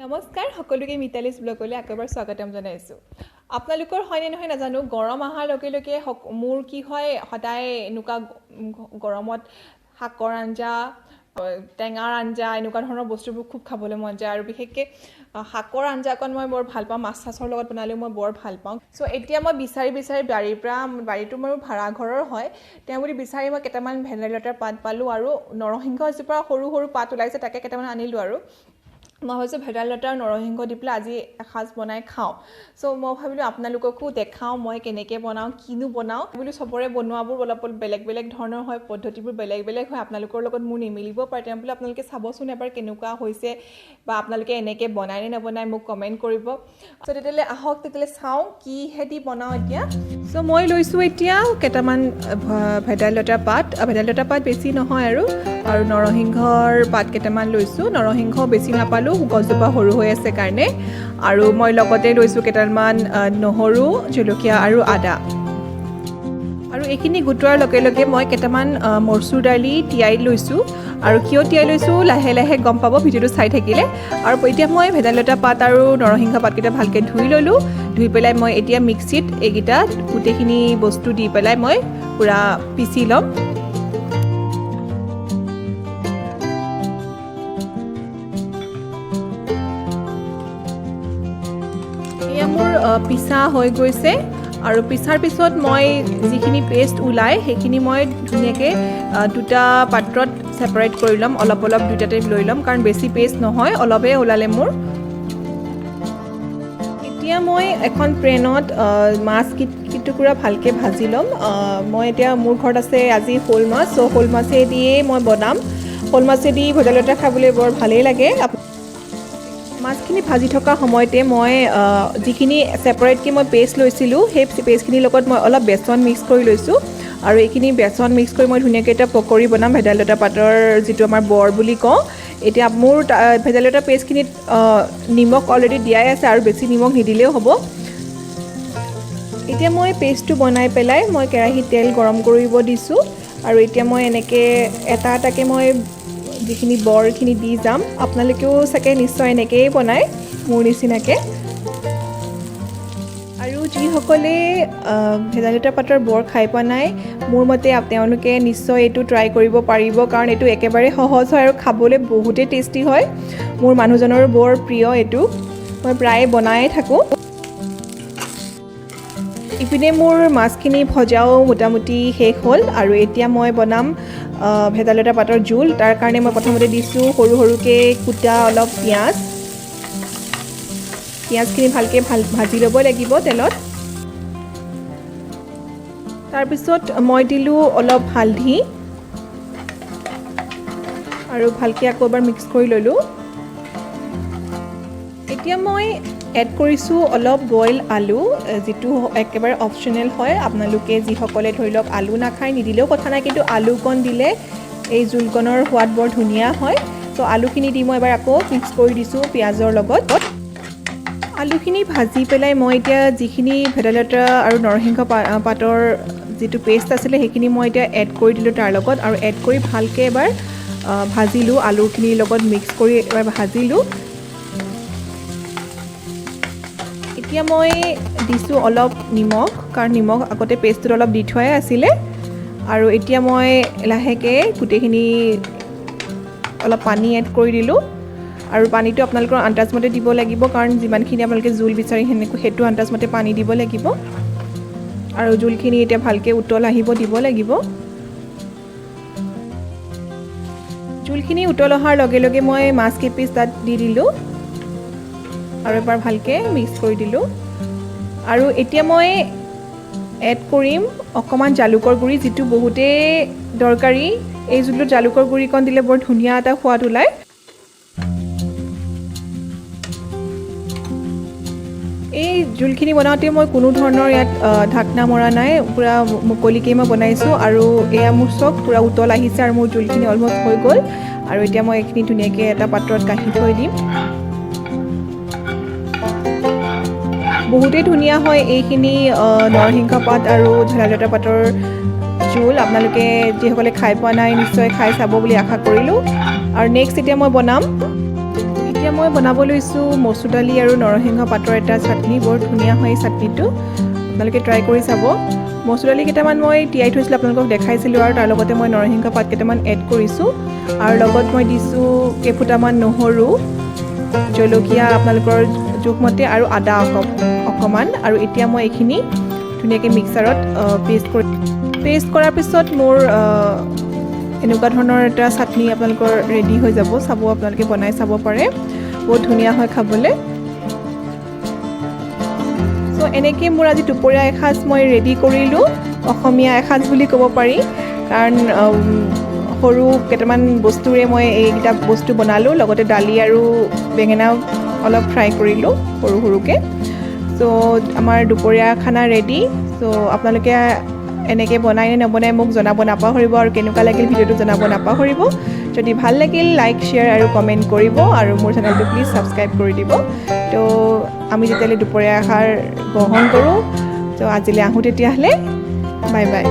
নমস্কাৰ সকলোকে মিতালীছ ব্লগলৈ আকবাৰ স্বাগতম জনাইছোঁ। আপোনালোকৰ হয়নে নহয় নাজানো, গৰম অহাৰ লগে লগে মোৰ কি হয়, সদায় এনেকুৱা গৰমত শাকৰ আঞ্জা, টেঙাৰ আঞ্জা এনেকুৱা ধৰণৰ বস্তুবোৰ খুব খাবলৈ মন যায়। আৰু বিশেষকৈ শাকৰ আঞ্জাকণ মই বৰ ভাল পাওঁ, মাছ চাছৰ লগত বনালেও মই বৰ ভাল পাওঁ। চ' এতিয়া মই বিচাৰি বাৰীটো মোৰ ভাড়াঘৰৰ হয়, তেওঁ বুলি বিচাৰি মই কেইটামান ভেদাইলতাৰ পাত পালোঁ আৰু নৰসিংহ এজোপা সৰু সৰু পাত ওলাইছে, তাকে কেইটামান আনিলোঁ। আৰু মই ভাবিছোঁ ভেদাইলতা আৰু নৰসিংহ দি পেলাই আজি এসাঁজ বনাই খাওঁ। চ' মই ভাবিলোঁ আপোনালোককো দেখাওঁ মই কেনেকৈ বনাওঁ, কিনো বনাওঁ বুলি। চবৰে বনোৱাবোৰ অলপ বেলেগ বেলেগ ধৰণৰ হয়, পদ্ধতিবোৰ বেলেগ বেলেগ হয়, আপোনালোকৰ লগত মোৰ নিমিলিব পাৰে। তেওঁ বোলে আপোনালোকে চাবচোন এবাৰ কেনেকুৱা হৈছে, বা আপোনালোকে এনেকৈ বনাই নে নবনাই মোক কমেণ্ট কৰিব। চ' তেতিয়াহ'লে আহক চাওঁ কিহেদি বনাওঁ এতিয়া। চ' মই লৈছোঁ এতিয়া কেইটামান ভেদাইলতাৰ পাত বেছি নহয় আৰু নৰসিংহৰ পাত কেইটামান লৈছোঁ। নৰসিংহ বেছি নাপালোঁ, গছজোপা সৰু হৈ আছে কাৰণে। আৰু মই লগতে লৈছোঁ কেইটামান নহৰু, জলকীয়া আৰু আদা। আৰু এইখিনি গোটোৱাৰ লগে লগে মই কেইটামান মচুৰ দালি তিয়াই লৈছোঁ। আৰু কিয় তিয়াই লৈছোঁ লাহে লাহে গম পাব ভিডিঅ'টো চাই থাকিলে। আৰু এতিয়া মই ভেদাইলতা পাত আৰু নৰসিংহ পাতকেইটা ভালকৈ ধুই ল'লোঁ। ধুই পেলাই মই এতিয়া মিক্সিত এইকেইটা গোটেইখিনি বস্তু দি পেলাই মই পূৰা পিচি ল'ম। এয়া মোৰ পিচা হৈ গৈছে। আৰু পিছাৰ পিছত মই যিখিনি পেষ্ট ওলাই সেইখিনি মই ধুনীয়াকৈ দুটা পাত্ৰত ছেপাৰেট কৰি ল'ম, অলপ দুটাতে লৈ ল'ম, কাৰণ বেছি পেষ্ট নহয়, অলপহে ওলালে মোৰ। এতিয়া মই এখন পেনত মাছ টুকুৰা ভালকৈ ভাজি ল'ম। মই এতিয়া মোৰ ঘৰত আছে আজি শ'ল মাছ, চ' শ'ল মাছেদিয়েই মই বনাম। শ'ল মাছেদি ভেদাইলতা খাবলৈ বৰ ভালেই লাগে। মাছখিনি ভাজি থকা সময়তে মই যিখিনি ছেপাৰেটকৈ মই পেষ্ট লৈছিলোঁ, সেই পেষ্টখিনিৰ লগত মই অলপ বেচন মিক্স কৰি লৈছোঁ। আৰু এইখিনি বেচন মিক্স কৰি মই ধুনীয়াকৈ এটা পকৰি বনাম, ভেদাইলতা পাতৰ যিটো আমাৰ বৰ বুলি কওঁ। এতিয়া মোৰ ভেদাইলতা পেষ্টখিনিত নিমখ অলৰেডি দিয়াই আছে, আৰু বেছি নিমখ নিদিলেও হ'ব। এতিয়া মই পেষ্টটো বনাই পেলাই মই কেৰাহীত তেল গৰম কৰিব দিছোঁ। আৰু এতিয়া মই এনেকৈ এটা এটাকৈ মই যিখিনি বৰখিনি দি যাম। আপোনালোকেও চাগে নিশ্চয় এনেকৈয়ে বনায় মোৰ নিচিনাকৈ। আৰু যিসকলে ভেদাইলতা পাতৰ বৰ খাই পোৱা নাই, মোৰ মতে তেওঁলোকে নিশ্চয় এইটো ট্ৰাই কৰিব পাৰিব, কাৰণ এইটো একেবাৰে সহজ হয় আৰু খাবলৈ বহুতেই টেষ্টি হয়। মোৰ মানুহজনৰো বৰ প্ৰিয় এইটো, মই প্ৰায়ে বনায়ে থাকোঁ। ইপিনে মোৰ মাছখিনি ভজাও মোটামুটি শেষ হ'ল। আৰু এতিয়া মই বনাম ভেদাইলতা পাতৰ জোল। তাৰ কাৰণে মই প্ৰথমতে দিছোঁ সৰু সৰুকৈ কুটা অলপ পিঁয়াজখিনি ভালকৈ ভাজি ল'ব লাগিব তেলত। তাৰপিছত মই দিলোঁ অলপ হালধি, আৰু ভালকৈ আকৌ এবাৰ মিক্স কৰি ল'লোঁ। এতিয়া মই এড কৰিছোঁ অলপ বইল আলু, যিটো একেবাৰে অপশ্যনেল হয়। আপোনালোকে যিসকলে ধৰি লওক আলু নাখায় নিদিলেও কথা নাই, কিন্তু আলুকণ দিলে এই জোলকণৰ সোৱাদ বৰ ধুনীয়া হয়। চ' আলুখিনি দি মই এবাৰ আকৌ মিক্স কৰি দিছোঁ পিঁয়াজৰ লগত। আলুখিনি ভাজি পেলাই মই এতিয়া যিখিনি ভেদাইলতা আৰু নৰসিংহ পাতৰ যিটো পেষ্ট আছিলে সেইখিনি মই এতিয়া এড কৰি দিলোঁ তাৰ লগত। আৰু এড কৰি ভালকৈ এবাৰ ভাজিলোঁ, আলুখিনিৰ লগত মিক্স কৰি এবাৰ ভাজিলোঁ। এতিয়া মই দিছোঁ অলপ নিমখ, কাৰণ নিমখ আগতে পেষ্টটোত অলপ দি থোৱাই আছিলে। আৰু এতিয়া মই লাহেকৈ গোটেইখিনি অলপ পানী এড কৰি দিলোঁ। আৰু পানীটো আপোনালোকৰ আন্দাজমতে দিব লাগিব, কাৰণ যিমানখিনি আপোনালোকে জোল বিচাৰি সেইটো আন্দাজমতে পানী দিব লাগিব। আৰু জোলখিনি এতিয়া ভালকৈ উতল আহিব দিব লাগিব। জোলখিনি উতল অহাৰ লগে লগে মই মাছ কেইপিচ তাত দি দিলোঁ, আৰু এবাৰ ভালকৈ মিক্স কৰি দিলোঁ। আৰু এতিয়া মই এড কৰিম অকণমান জালুকৰ গুড়ি, যিটো বহুতেই দৰকাৰী। এই জোলটোত জালুকৰ গুড়িকণ দিলে বৰ ধুনীয়া এটা সোৱাদ ওলায়। এই জোলখিনি বনাওঁতে মই কোনো ধৰণৰ ইয়াত ঢাকনা মৰা নাই, পূৰা মুকলিকৈ মই বনাইছোঁ। আৰু এয়া মোৰ চব পূৰা উতল আহিছে, আৰু মোৰ জোলখিনি অলমষ্ট হৈ গ'ল। আৰু এতিয়া মই এইখিনি ধুনীয়াকৈ এটা পাত্ৰত কাঢ়ি থৈ দিম। বহুতেই ধুনীয়া হয় এইখিনি নৰসিংহ পাত আৰু ভেদাইলতা পাতৰ জোল। আপোনালোকে যিসকলে খাই পোৱা নাই নিশ্চয় খাই চাব বুলি আশা কৰিলোঁ। আৰু নেক্সট এতিয়া মই বনাম এতিয়া মই বনাব লৈছোঁ মচুৰ দালি আৰু নৰসিংহ পাতৰ এটা চাটনি। বৰ ধুনীয়া হয় এই চাটনিটো, আপোনালোকে ট্ৰাই কৰি চাব। মচুৰ দালি কেইটামান মই তিয়াই থৈছিলোঁ, আপোনালোকক দেখাইছিলোঁ, আৰু তাৰ লগতে মই নৰসিংহ পাত কেইটামান এড কৰিছোঁ, আৰু লগত মই দিছোঁ কেইফুটামান নহৰু, জলকীয়া আপোনালোকৰ জোখমতে, আৰু আদা অকণমান। আৰু এতিয়া মই এইখিনি ধুনীয়াকৈ মিক্সাৰত পেষ্ট কৰাৰ পিছত মোৰ এনেকুৱা ধৰণৰ এটা চাটনি আপোনালোকৰ ৰেডি হৈ যাব। চাব, আপোনালোকে বনাই চাব পাৰে, বহুত ধুনীয়া হয় খাবলৈ। চ' এনেকৈ মোৰ আজি দুপৰীয়া এসাঁজ মই ৰেডি কৰিলোঁ, অসমীয়া এসাঁজ বুলি ক'ব পাৰি, কাৰণ সৰু কেইটামান বস্তুৰে মই এইকেইটা বস্তু বনালোঁ, লগতে দালি আৰু বেঙেনাও অলপ ফ্ৰাই কৰিলোঁ সৰু সৰুকৈ। চ' আমাৰ দুপৰীয়া খানা ৰেডি। চ' আপোনালোকে এনেকৈ বনাই নে নবনাই মোক জনাব নাপাহৰিব, আৰু কেনেকুৱা লাগিল ভিডিঅ'টো জনাব নাপাহৰিব। যদি ভাল লাগিল লাইক, শ্বেয়াৰ আৰু কমেণ্ট কৰিব, আৰু মোৰ চেনেলটো প্লিজ ছাবস্ক্ৰাইব কৰি দিব। তো আমি যেতিয়ালৈ দুপৰীয়া আহাৰ গ্ৰহণ কৰোঁ। তো আজিলৈ আহোঁ তেতিয়াহ'লে, বাই বাই।